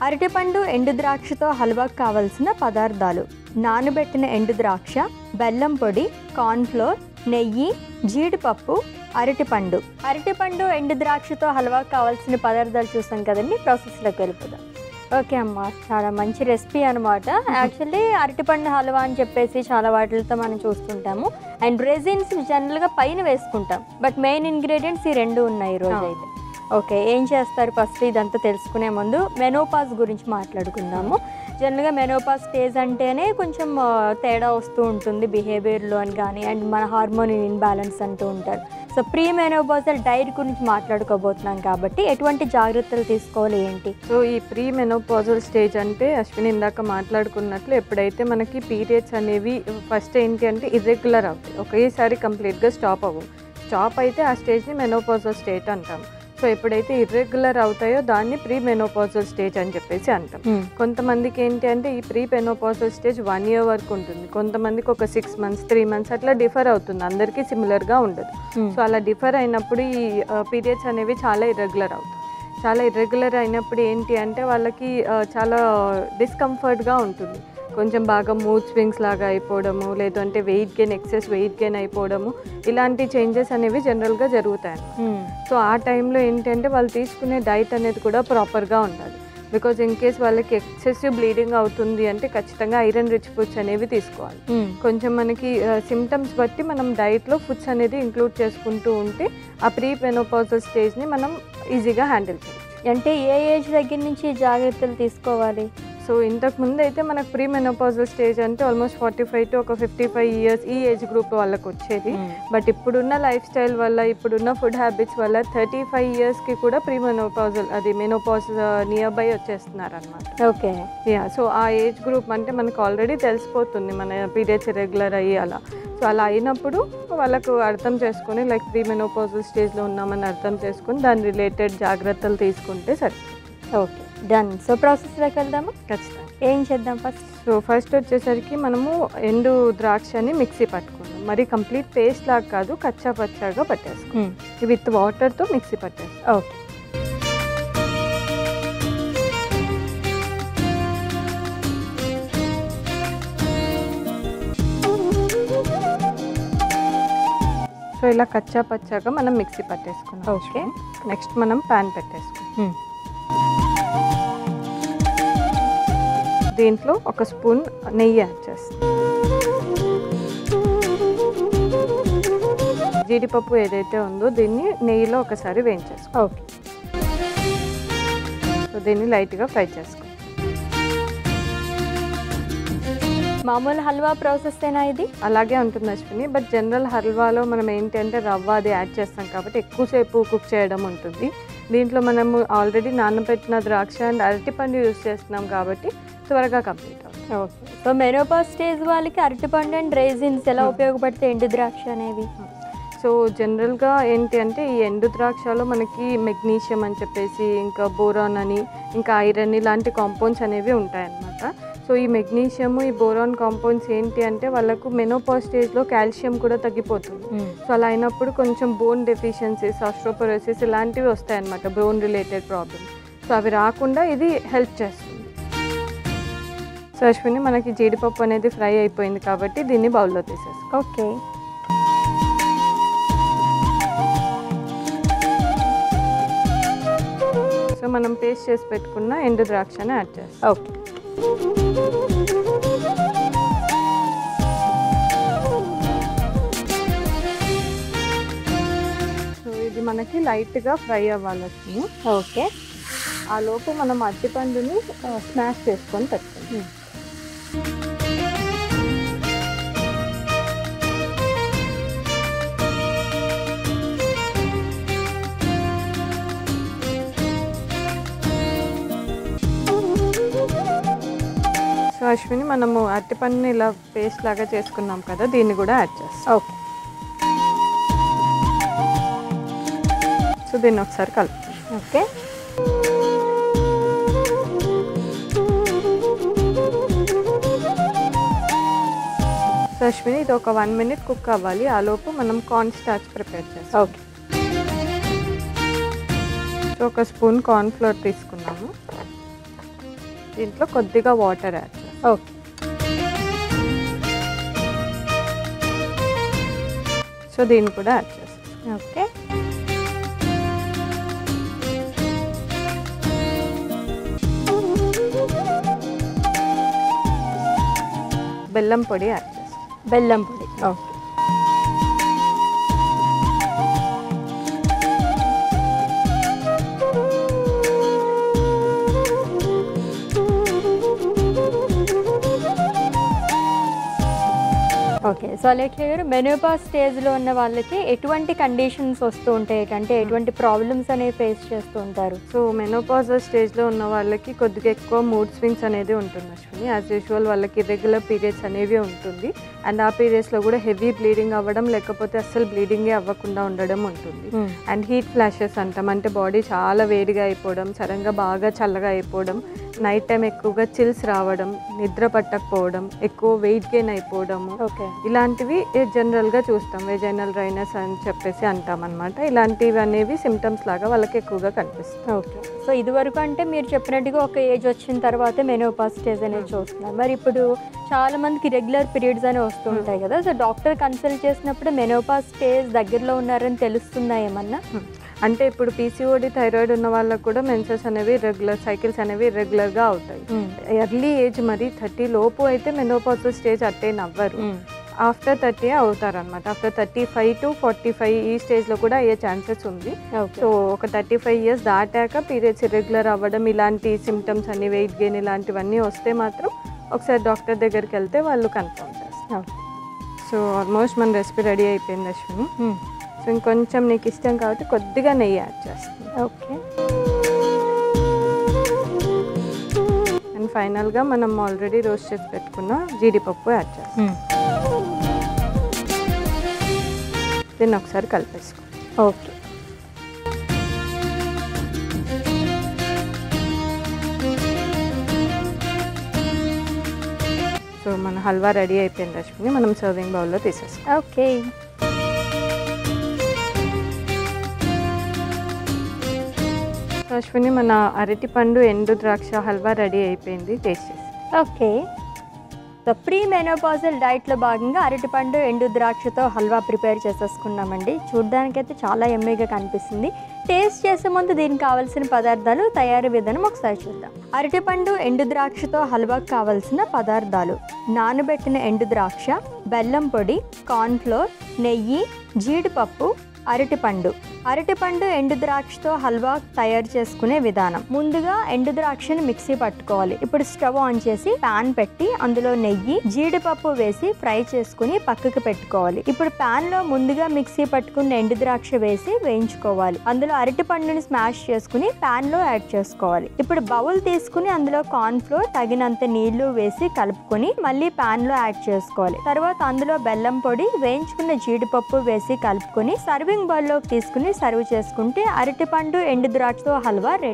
అరటిపండు ఎండు ద్రాక్షతో హల్వాకు కావలసిన పదార్థాలు: నానబెట్టిన ఎండు ద్రాక్ష, బెల్లం పొడి, కార్న్ఫ్లోర్, నెయ్యి, జీడిపప్పు, అరటిపండు. అరటిపండు ఎండు ద్రాక్షతో హల్వాకు కావాల్సిన పదార్థాలు చూసాం కదండి, ప్రాసెస్లోకి వెళ్ళిపోదాం. ఓకే అమ్మ, చాలా మంచి రెసిపీ అనమాట. యాక్చువల్లీ అరటిపండు హల్వా అని చెప్పేసి చాలా వాటితో మనం చూస్తుంటాము. అండ్ రెజిన్స్ జనరల్గా పైన వేసుకుంటాం, బట్ మెయిన్ ఇంగ్రీడియంట్స్ ఈ రెండు ఉన్నాయి ఈరోజు అయితే. ఓకే, ఏం చేస్తారు ఫస్ట్ ఇదంతా తెలుసుకునే ముందు మెనోపాజ్ గురించి మాట్లాడుకుందాము. జనరల్గా మెనోపాజ్ స్టేజ్ అంటేనే కొంచెం తేడా వస్తూ ఉంటుంది బిహేవియర్లో అని కానీ, అండ్ మన హార్మోన్ ఇన్బ్యాలెన్స్ అంటూ ఉంటారు. సో ప్రీ మెనోపాజల్ డైట్ గురించి మాట్లాడుకోబోతున్నాం కాబట్టి ఎటువంటి జాగ్రత్తలు తీసుకోవాలి ఏంటి? సో ఈ ప్రీ మెనోపాజల్ స్టేజ్ అంటే అశ్విని ఇందాక మాట్లాడుకున్నట్లు ఎప్పుడైతే మనకి పీరియడ్స్ అనేవి ఫస్ట్ ఏంటి అంటే ఇర్రెగ్యులర్ అవుతాయి, ఒకేసారి కంప్లీట్గా స్టాప్ అవ్వవు. స్టాప్ అయితే ఆ స్టేజ్ని మెనోపాజల్ స్టేజ్ అంటాం. సో ఎప్పుడైతే ఇర్రెగ్యులర్ అవుతాయో దాన్ని ప్రీ మెనోపాజల్ స్టేజ్ అని చెప్పేసి అంటాం. కొంతమందికి ఏంటి అంటే ఈ ప్రీ మెనోపాజల్ స్టేజ్ 1 year వరకు ఉంటుంది, కొంతమందికి ఒక 6 months 3 months అట్లా డిఫర్ అవుతుంది, అందరికీ సిమిలర్గా ఉండదు. సో అలా డిఫర్ అయినప్పుడు ఈ పీరియడ్స్ అనేవి చాలా ఇర్రెగ్యులర్ అవుతాయి. చాలా ఇర్రెగ్యులర్ అయినప్పుడు ఏంటి అంటే వాళ్ళకి చాలా డిస్కంఫర్ట్గా ఉంటుంది, కొంచెం బాగా మూడ్ స్వింగ్స్ లాగా అయిపోవడము, లేదంటే ఎక్సెస్ వెయిట్ గెయిన్ అయిపోవడము, ఇలాంటి చేంజెస్ అనేవి జనరల్గా జరుగుతాయి. సో ఆ టైంలో ఏంటంటే వాళ్ళు తీసుకునే డైట్ అనేది కూడా ప్రాపర్గా ఉండాలి. బికాజ్ ఇన్ కేస్ వాళ్ళకి ఎక్సెసివ్ బ్లీడింగ్ అవుతుంది అంటే ఖచ్చితంగా ఐరన్ రిచ్ ఫుడ్స్ అనేవి తీసుకోవాలి. కొంచెం మనకి సిమ్టమ్స్ బట్టి మనం డైట్లో ఫుడ్స్ అనేది ఇంక్లూడ్ చేసుకుంటూ ఉంటే ఆ ప్రీ మెనోపాజల్ స్టేజ్ని మనం ఈజీగా హ్యాండిల్ చేయొచ్చు. అంటే ఏ ఏజ్ దగ్గర నుంచి జాగ్రత్తలు తీసుకోవాలి? సో ఇంతకు ముందు అయితే మనకు ప్రీ మెనోపాజల్ స్టేజ్ అంటే ఆల్మోస్ట్ 45 to 55 years ఈ ఏజ్ గ్రూప్ వాళ్ళకి వచ్చేది. బట్ ఇప్పుడున్న లైఫ్ స్టైల్ వల్ల, ఇప్పుడున్న ఫుడ్ హ్యాబిట్స్ వల్ల 35 yearsకి కూడా pre menopausal menopause near by వచ్చేస్తున్నారు అనమాట. Okay, yeah. సో ఆ ఏజ్ గ్రూప్ అంటే మనకు ఆల్రెడీ తెలిసిపోతుంది మన పీరియడ్స్ రెగ్యులర్ అయ్యి అలా. సో అలా అయినప్పుడు వాళ్ళకు అర్థం చేసుకొని లైక్ ప్రీ మెనోపాజల్ స్టేజ్లో ఉన్నామని అర్థం చేసుకొని దాని రిలేటెడ్ జాగ్రత్తలు తీసుకుంటే సరే. Okay, done. సో ప్రాసెస్లోకి వెళ్దామా? ఖచ్చితంగా. ఏం చేద్దాం ఫస్ట్? సో ఫస్ట్ వచ్చేసరికి మనము ఎండు ద్రాక్షని మిక్సీ పట్టుకుందాం. మరి కంప్లీట్ పేస్ట్ లాగా కాదు, కచ్చా పచ్చాగా పట్టేసుకుందాం. విత్ వాటర్తో మిక్సీ పట్టేస్తాం. ఓకే. సో ఇలా కచ్చా పచ్చాగా మనం మిక్సీ పట్టేసుకున్నాం. ఓకే, నెక్స్ట్ మనం ప్యాన్ పెట్టేసుకుందాం. దీంట్లో ఒక స్పూన్ నెయ్యి యాడ్ చేస్తాం. జీడిపప్పు ఏదైతే ఉందో దీన్ని నెయ్యిలో ఒకసారి వేయించేసుకో. ఓకే. సో దీన్ని లైట్గా ఫ్రై చేసుకో. మామూలు హల్వా ప్రాసెస్ ఏనా ఇది? అలాగే ఉంటుంది అశ్విని, బట్ జనరల్ హల్వాలో మనం ఏంటి అంటే రవ్వ అది యాడ్ చేస్తాం కాబట్టి ఎక్కువసేపు కుక్ చేయడం ఉంటుంది. దీంట్లో మనము ఆల్రెడీ నానబెట్టిన ద్రాక్ష అండ్ అరటిపండు యూజ్ చేస్తున్నాం కాబట్టి త్వరగా కంప్లీట్ అవుతుంది. ఓకే. సో మెనోపాజ్ స్టేజ్ వాళ్ళకి అరటిపండు అండ్ రైజిన్స్ ఎలా ఉపయోగపడితే ఎండు ద్రాక్ష అనేవి? సో జనరల్గా ఏంటి అంటే ఈ ఎండు ద్రాక్షలో మనకి మెగ్నీషియం అని చెప్పేసి, ఇంకా బోరాన్ అని, ఇంకా ఐరన్ ఇలాంటి కాంపౌండ్స్ అనేవి ఉంటాయన్నమాట. సో ఈ మెగ్నీషియము, ఈ బోరాన్ కాంపౌండ్స్ ఏంటి అంటే వాళ్ళకు మెనోపాజ్ స్టేజ్లో కాల్షియం కూడా తగ్గిపోతుంది. సో అలా అయినప్పుడు కొంచెం బోన్ డెఫిషియన్సీస్, ఆస్ట్రోపరోసిస్ ఇలాంటివి వస్తాయన్నమాట, బోన్ రిలేటెడ్ ప్రాబ్లమ్స్. సో అవి రాకుండా ఇది హెల్ప్ చేస్తుంది. సో అశ్విని మనకి జీడిపప్పు అనేది ఫ్రై అయిపోయింది కాబట్టి దీన్ని బౌల్లో తీసేస్తాం. ఓకే. సో మనం పేస్ట్ చేసి పెట్టుకున్న ఎండు ద్రాక్షని యాడ్ చేస్తాం. ఓకే. సో ఇది మనకి లైట్గా ఫ్రై అవ్వాలి. ఓకే. ఆ లోపు మనం అరటిపండుని స్మాష్ చేసుకొని పెట్టుకుంటాం. సో అశ్విని మనము అరటిపండుని ఇలా పేస్ట్ లాగా చేసుకున్నాం కదా, దీన్ని కూడా యాడ్ చేస్తాం. ఓకే. సో దీన్ని ఒకసారి కలుపుతాం. ఓకే. సో అశ్విని ఇది ఒక 1 minute కుక్ అవ్వాలి. ఆ లోపు మనం కార్న్ స్టార్చ్ ప్రిపేర్ చేస్తాం. ఓకే. సో ఒక స్పూన్ కార్న్ ఫ్లోర్ తీసుకున్నాము. దీంట్లో కొద్దిగా వాటర్ యాడ్ చేస్తాం. ఓకే. సో దీన్ని కూడా యాడ్ చేస్తాం. ఓకే. బెల్లం పొడి యాడ్ చేస్తాం. బెల్లం పొడి. ఓకే. ఓకే. సో అలేఖ్య గారు, మెనోపాజ్ స్టేజ్లో ఉన్న వాళ్ళకి ఎటువంటి కండిషన్స్ వస్తూ ఉంటాయి, అంటే ఎటువంటి ప్రాబ్లమ్స్ అనేవి ఫేస్ చేస్తూ ఉంటారు? సో మెనోపాజ్ స్టేజ్లో ఉన్న వాళ్ళకి కొద్దిగా ఎక్కువ మూడ్ స్వింగ్స్ అనేది ఉంటుంది అశ్విని. యాజ్ యూజువల్ వాళ్ళకి ఇర్రెగ్యులర్ పీరియడ్స్ అనేవి ఉంటుంది. అండ్ ఆ పీరియడ్స్లో కూడా హెవీ బ్లీడింగ్ అవ్వడం, లేకపోతే అస్సలు బ్లీడింగే అవ్వకుండా ఉండడం ఉంటుంది. అండ్ హీట్ ఫ్లాషెస్ అంటాం, అంటే బాడీ చాలా వేడిగా అయిపోవడం, సడన్గా బాగా చల్లగా అయిపోవడం, నైట్ టైం ఎక్కువగా చిల్స్ రావడం, నిద్ర పట్టకపోవడం, ఎక్కువ వెయిట్ గెయిన్ అయిపోవడము, ఓకే, ఇలాంటివి జనరల్గా చూస్తాం. వెజైనల్ డ్రైనెస్ అని చెప్పేసి అంటాం అనమాట. ఇలాంటివి అనేవి సిమ్టమ్స్ లాగా వాళ్ళకి ఎక్కువగా కనిపిస్తాయి. ఓకే. సో ఇదివరకు అంటే మీరు చెప్పినట్టుగా ఒక ఏజ్ వచ్చిన తర్వాత మెనోపాజ్ స్టేజ్ అనేది చూస్తున్నారు. మరి ఇప్పుడు చాలా మందికి రెగ్యులర్ పీరియడ్స్ అనేవి వస్తూ ఉంటాయి కదా, సో డాక్టర్ కన్సల్ట్ చేసినప్పుడు మెనోపాజ్ స్టేజ్ దగ్గరలో ఉన్నారని తెలుస్తుందా ఏమన్నా? అంటే ఇప్పుడు పీసీఓడి థైరాయిడ్ ఉన్న వాళ్ళకు కూడా మెన్సెస్ అనేవి రెగ్యులర్ సైకిల్స్ అనేవి రెగ్యులర్గా అవుతాయి. ఎర్లీ ఏజ్ మరి 30 లోపు అయితే మెనోపాజ్ స్టేజ్ అటైన్ అవ్వరు. ఆఫ్టర్ 30 అవుతారనమాట. ఆఫ్టర్ 35 to 45 ఈ స్టేజ్లో కూడా అయ్యే ఛాన్సెస్ ఉంది. సో ఒక 35 years దాటాక పీరియడ్స్ ఇర్రెగ్యులర్ అవ్వడం, ఇలాంటి సిమ్టమ్స్ అన్ని, వెయిట్ గెయిన్ ఇలాంటివన్నీ వస్తే మాత్రం ఒకసారి డాక్టర్ దగ్గరికి వెళ్తే వాళ్ళు కన్ఫర్మ్ చేస్తారు. సో ఆల్మోస్ట్ మన రెసిపీ రెడీ అయిపోయింది అశ్విని. సో ఇంకొంచెం నీకు ఇష్టం కాబట్టి కొద్దిగా నెయ్యి యాడ్ చేస్తాను. ఓకే. అండ్ ఫైనల్గా మనం ఆల్రెడీ రోస్ట్ చేసి పెట్టుకున్న జీడిపప్పు యాడ్ చేస్తాం. దీన్ని ఒకసారి కలిపేసుకో. ఓకే. సో మన హల్వా రెడీ అయిపోయింది అశ్విని. మనం సర్వింగ్ బౌల్లో తీసేస్తాం. ఓకే. అశ్విని, మన అరటిపండు ఎండు ద్రాక్ష హల్వా రెడీ అయిపోయింది. టేస్ట్ చేసి. ఓకే. సో ప్రీ మెనోపాజల్ డైట్లో భాగంగా అరటిపండు ఎండు ద్రాక్షతో హల్వా ప్రిపేర్ చేసేసుకున్నామండి. చూడ్డానికైతే చాలా ఎమ్మీగా కనిపిస్తుంది. టేస్ట్ చేసే ముందు దీనికి కావాల్సిన పదార్థాలు, తయారీ విధానం ఒకసారి చూద్దాం. అరటిపండు ఎండు ద్రాక్షతో హల్వాకు కావాల్సిన పదార్థాలు: నానబెట్టిన ఎండు ద్రాక్ష, బెల్లం పొడి, కార్న్ఫ్లోర్, నెయ్యి, జీడిపప్పు, అరటిపండు. అరటిపండు ఎండు ద్రాక్షతో హల్వా తయారు చేసుకునే విధానం: ముందుగా ఎండు ద్రాక్షని మిక్సీ పట్టుకోవాలి. ఇప్పుడు స్టవ్ ఆన్ చేసి పాన్ పెట్టి అందులో నెయ్యి, జీడిపప్పు వేసి ఫ్రై చేసుకుని పక్కకు పెట్టుకోవాలి. ఇప్పుడు పాన్ లో ముందుగా మిక్సీ పట్టుకున్న ఎండు ద్రాక్ష వేసి వేయించుకోవాలి. అందులో అరటిపండుని స్మాష్ చేసుకుని పాన్ లో యాడ్ చేసుకోవాలి. ఇప్పుడు బౌల్ తీసుకుని అందులో కార్న్ ఫ్లోర్, తగినంత నీళ్లు వేసి కలుపుకొని మళ్ళీ పాన్ లో యాడ్ చేసుకోవాలి. తర్వాత అందులో బెల్లం పొడి, వేయించుకున్న జీడిపప్పు వేసి కలుపుకొని సర్వింగ్ బౌల్ లోకి తీసుకుని సర్వ్ చేసుకుంటే అరటిపండు ఎండు ద్రాక్షతో హల్వా రెడీ.